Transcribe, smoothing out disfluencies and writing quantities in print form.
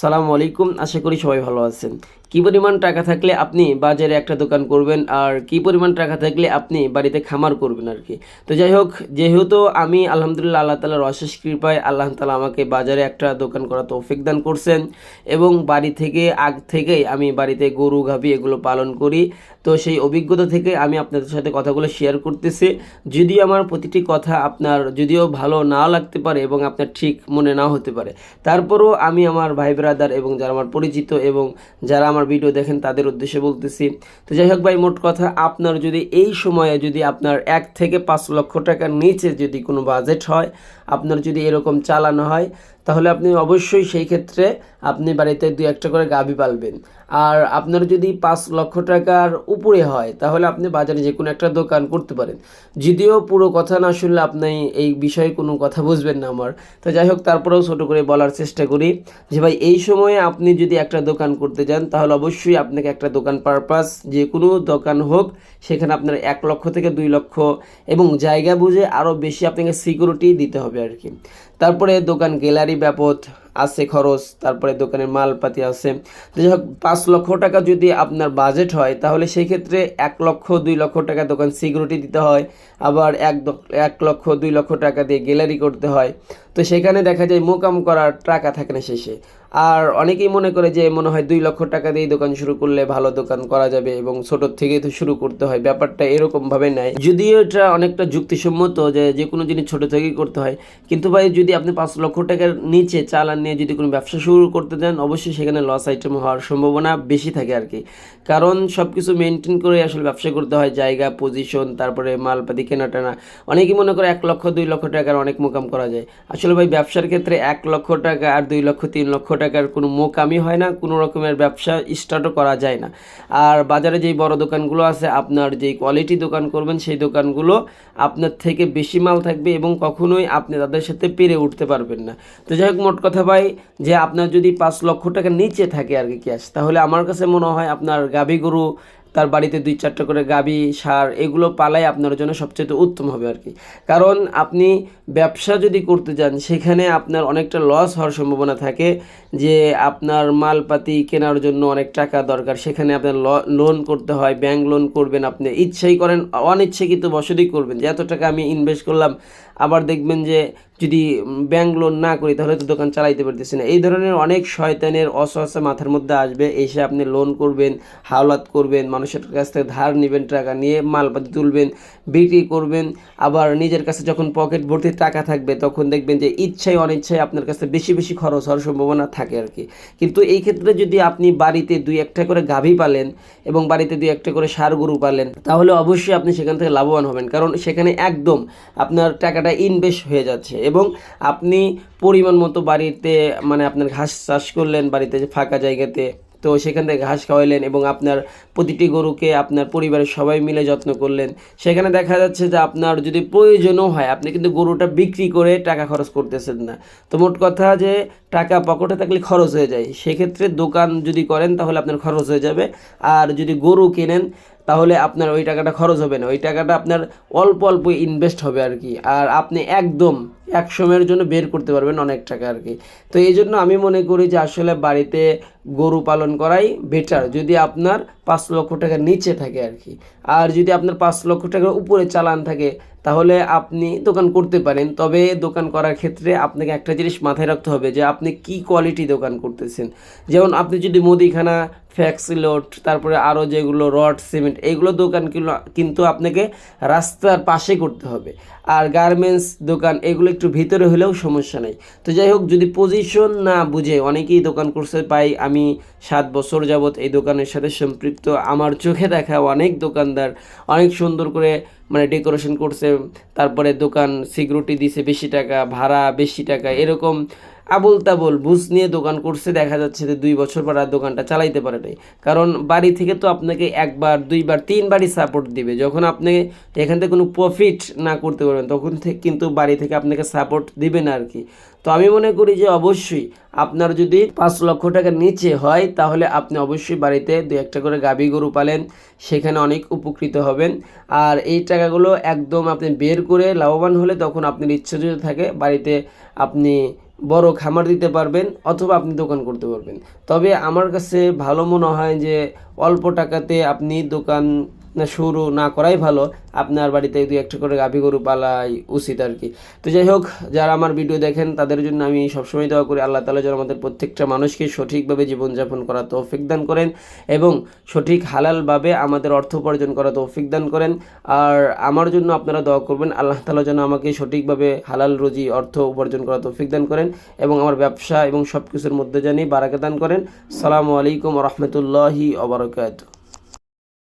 সালামু আলাইকুম। আশা করি সবাই ভালো আছেন। কি পরিমাণ টাকা থাকলে আপনি বাজারে একটা দোকান করবেন আর কি পরিমাণ টাকা থাকলে আপনি বাড়িতে খামার করবেন আর কি। তো যাই হোক, যেহেতু আমি আলহামদুলিল্লাহ আল্লাহ তাআলার অশেষ কৃপায় আল্লাহ তাআলা আমাকে বাজারে একটা দোকান করার তৌফিক দান করছেন এবং বাড়ি থেকে আগ থেকেই আমি বাড়িতে গরু গাভী এগুলো পালন করি। তো সেই অভিজ্ঞতা থেকে আমি আপনাদের সাথে কথাগুলো শেয়ার করতেছি। যদিও আমার প্রতিটি কথা আপনার যদিও ভালো নাও লাগতে পারে এবং আপনার ঠিক মনে নাও হতে পারে, তারপরও আমি আমার ভাই ব্রাদার এবং যারা আমার পরিচিত এবং যারা আমার ভিডিও দেখেন তাদের উদ্দেশ্যে বলতেছি। তো যাই হোক ভাই, মোট কথা আপনার যদি এই সময়ে যদি আপনার 1 থেকে 5 লক্ষ টাকার নিচে যদি কোনো বাজেট হয়, আপনার যদি এরকম চালানো হয়, তাহলে আপনি অবশ্যই সেই ক্ষেত্রে আপনি বাড়িতে 2-1টা করে গাভী পালবেন। আর আপনার যদি 5 লক্ষ টাকার উপরে হয় তাহলে আপনি বাজারে যে কোনো একটা দোকান করতে পারেন। যদিও পুরো কথা না শুনলে আপনি এই বিষয়ে কোনো কথা বুঝবেন না আমার। তো যাই হোক, তারপরেও ছোট করে বলার চেষ্টা করি যে ভাই, এই সময়ে আপনি যদি একটা দোকান করতে যান তাহলে অবশ্যই আপনাকে একটা দোকান পারপাস যে কোনো দোকান হোক সেখানে আপনার 1 লক্ষ থেকে 2 লক্ষ এবং জায়গা বুঝে আরও বেশি আপনাকে সিকিউরিটি দিতে হবে আর কি। তারপরে দোকান গ্যালারি বাবদ আছে খরচ, তারপরে দোকানের মালপাতি আছে। তো যাই হোক, 5 লক্ষ টাকা যদি আপনার বাজেট হয় তাহলে সেই ক্ষেত্রে 1 লক্ষ 2 লক্ষ টাকা দোকান সিকিউরিটি দিতে হয়, আবার 1 লক্ষ 2 লক্ষ টাকা দিয়ে গ্যালারি করতে হয়। তো সেখানে দেখা যায় মোকাম করার টাকা থাকে না শেষে। আর অনেকেই মনে করে যে মনে হয় 2 লক্ষ টাকা দিয়ে দোকান শুরু করলে ভালো দোকান করা যাবে এবং ছোট থেকেই তো শুরু করতে হয়, ব্যাপারটা এরকমভাবে নেয়। যদিও এটা অনেকটা যুক্তিসম্মত যে যে কোনো জিনিস ছোট থেকেই করতে হয়, কিন্তু ভাই যদি আপনি 5 লক্ষ টাকার নিচে চালান নিয়ে যদি কোনো ব্যবসা শুরু করতে যান অবশ্যই সেখানে লস আইটেম হওয়ার সম্ভাবনা বেশি থাকে আর কি। কারণ সব কিছু মেনটেন করে আসলে ব্যবসা করতে হয়, জায়গা, পজিশন, তারপরে মালপাতি কেনা টানা। অনেকেই মনে করে 1 লক্ষ 2 লক্ষ টাকার অনেক মোকাম করা যায়। আসলে ভাই, ব্যবসার ক্ষেত্রে 1 লক্ষ টাকা আর 2 লক্ষ 3 লক্ষ টাকার কোনো মোকামই হয় না, কোনো রকমের ব্যবসা স্টার্টও করা যায় না। আর বাজারে যেই বড় দোকানগুলো আছে, আপনার যেই কোয়ালিটি দোকান করবেন সেই দোকানগুলো আপনার থেকে বেশি মাল থাকবে এবং কখনোই আপনি তাদের সাথে পেরে উঠতে পারবেন না। তো যাই হোক, মোট কথা ভাই, যে আপনার যদি 5 লক্ষ টাকার নিচে থাকে আর কি ক্যাশ, তাহলে আমার কাছে মনে হয় আপনার গাভী গরু, তার বাড়িতে 2-4টা করে গাভী, ষাঁড় এগুলো পালাই আপনার জন্য সবচেয়ে উত্তম হবে আর কি। কারণ আপনি ব্যবসা যদি করতে যান সেখানে আপনার অনেকটা লস হওয়ার সম্ভাবনা থাকে, যে আপনার মালপাতি কেনার জন্য অনেক টাকা দরকার, সেখানে আপনার লোন করতে হয়, ব্যাংক লোন করবেন, আপনি ইচ্ছাই করেন অনিচ্ছাই কিন্তু বসতই করবেন যে এত টাকা আমি ইনভেস্ট করলাম, আবার দেখবেন যে যদি ব্যাংক লোন না করি তাহলে তো দোকান চালাইতে পারতেছি না। এই ধরনের অনেক শয়তানের অসহসা মাথার মধ্যে আসবে, এসে আপনি লোন করবেন, হাওলাত করবেন, মানুষের কাছ থেকে ধার নেবেন, টাকা নিয়ে মালপাতি তুলবেন, বিক্রি করবেন। আবার নিজের কাছে যখন পকেট ভর্তি টাকা থাকবে তখন দেখবেন যে ইচ্ছায় অনিচ্ছায় আপনার কাছে বেশি বেশি খরচ হওয়ার সম্ভাবনা থাকে আর কি। কিন্তু এই ক্ষেত্রে যদি আপনি বাড়িতে 2-1টা করে গাভী পালেন এবং বাড়িতে 2-1টা করে ষাঁড় গরু পালেন তাহলে অবশ্যই আপনি সেখান থেকে লাভবান হবেন, কারণ সেখানে একদম আপনার টাকাটা ইনভেস্ট হয়ে যাচ্ছে এবং আপনি পরিমাণ মতো বাড়িতে মানে আপনার ঘাস চাষ করলেন বাড়িতে যে ফাঁকা জায়গাতে, তো সেখান থেকে ঘাস খাওয়াইলেন এবং আপনার প্রতিটি গরুকে আপনার পরিবারের সবাই মিলে যত্ন করলেন। সেখানে দেখা যাচ্ছে যে আপনার যদি প্রয়োজনও হয় আপনি কিন্তু গরুটা বিক্রি করে টাকা খরচ করতেছেন না। তো মোট কথা যে টাকা পকেটে থাকলে খরচ হয়ে যায়, সেক্ষেত্রে দোকান যদি করেন তাহলে আপনার খরচ হয়ে যাবে। আর যদি গরু কেনেন তাহলে আপনার ওই টাকাটা খরচ হবে না, ওই টাকাটা আপনার অল্প অল্প ইনভেস্ট হবে আর কি। আর আপনি একদম এক সময়ের জন্য বের করতে পারবেন অনেক টাকা আর কি। তো এই জন্য আমি মনে করি যে আসলে বাড়িতে গরু পালন করাই বেটার যদি আপনার 5 লক্ষ টাকার নিচে থাকে আর কি। আর যদি আপনার 5 লক্ষ টাকার উপরে চালান থাকে তাহলে আপনি দোকান করতে পারেন, তবে দোকান করার ক্ষেত্রে আপনাকে একটা জিনিস মাথায় রাখতে হবে যে আপনি কি কোয়ালিটি দোকান করতেছেন। যেমন আপনি যদি মুদিখানা, ফ্যাক্সি লোড, তারপরে আরও যেগুলো রড, সিমেন্ট এইগুলো দোকানগুলো কিন্তু আপনাকে রাস্তার পাশে করতে হবে। আর গার্মেন্টস দোকান এগুলো একটু ভিতরে হলেও সমস্যা নেই। তো যাই হোক, যদি পজিশন না বুঝে অনেকেই দোকান করতে পাই, আমি 7 বছর যাবৎ এই দোকানের সাথে সম্পৃক্ত, আমার চোখে দেখা অনেক দোকানদার অনেক সুন্দর করে মানে ডেকোরেশন করছে, তারপরে দোকান সিকিউরিটি দিছে বেশি টাকা, ভাড়া বেশি টাকা, এরকম আবল তাবল বুঝ নিয়ে দোকান করছে। দেখা যাচ্ছে যে 2 বছর পর আর দোকানটা চালাইতে পারে নাই, কারণ বাড়ি থেকে তো আপনাকে 1বার 2বার 3বারই সাপোর্ট দিবে। যখন আপনি এখান থেকে কোনো প্রফিট না করতে পারবেন তখন থেকে কিন্তু বাড়ি থেকে আপনাকে সাপোর্ট দিবে না আর কি। তো আমি মনে করি যে অবশ্যই আপনার যদি 5 লক্ষ টাকার নিচে হয় তাহলে আপনি অবশ্যই বাড়িতে 2-1টা করে গাভী গরু পালেন, সেখানে অনেক উপকৃত হবেন। আর এই টাকাগুলো একদম আপনি বের করে লাভবান হলে তখন আপনার ইচ্ছা যদি থাকে বাড়িতে আপনি বড় খামার দিতে পারবেন অথবা আপনি দোকান করতে পারবেন। তবে আমার কাছে ভালো মনে হয় যে অল্প টাকাতে আপনি দোকান শুরু না করাই ভালো, আপনার বাড়িতে 2-1টা করে গাভী গরু পালাই উচিত আর কি। তো যাই হোক, যারা আমার ভিডিও দেখেন তাদের জন্য আমি সবসময় দোয়া করি আল্লাহ তাআলা যেন আমাদের প্রত্যেকটা মানুষকে সঠিকভাবে জীবনযাপন করার তৌফিক দান করেন এবং সঠিক হালালভাবে আমাদের অর্থ উপার্জন করার তৌফিক দান করেন। আর আমার জন্য আপনারা দোয়া করবেন আল্লাহ তাআলা যেন আমাকে সঠিকভাবে হালাল রুজি অর্থ উপার্জন করার তৌফিক দান করেন এবং আমার ব্যবসা এবং সব কিছুর মধ্যে জানি বারাকা দান করেন। আসসালামু আলাইকুম ওয়া রাহমাতুল্লাহি ওয়া বারাকাতুহু।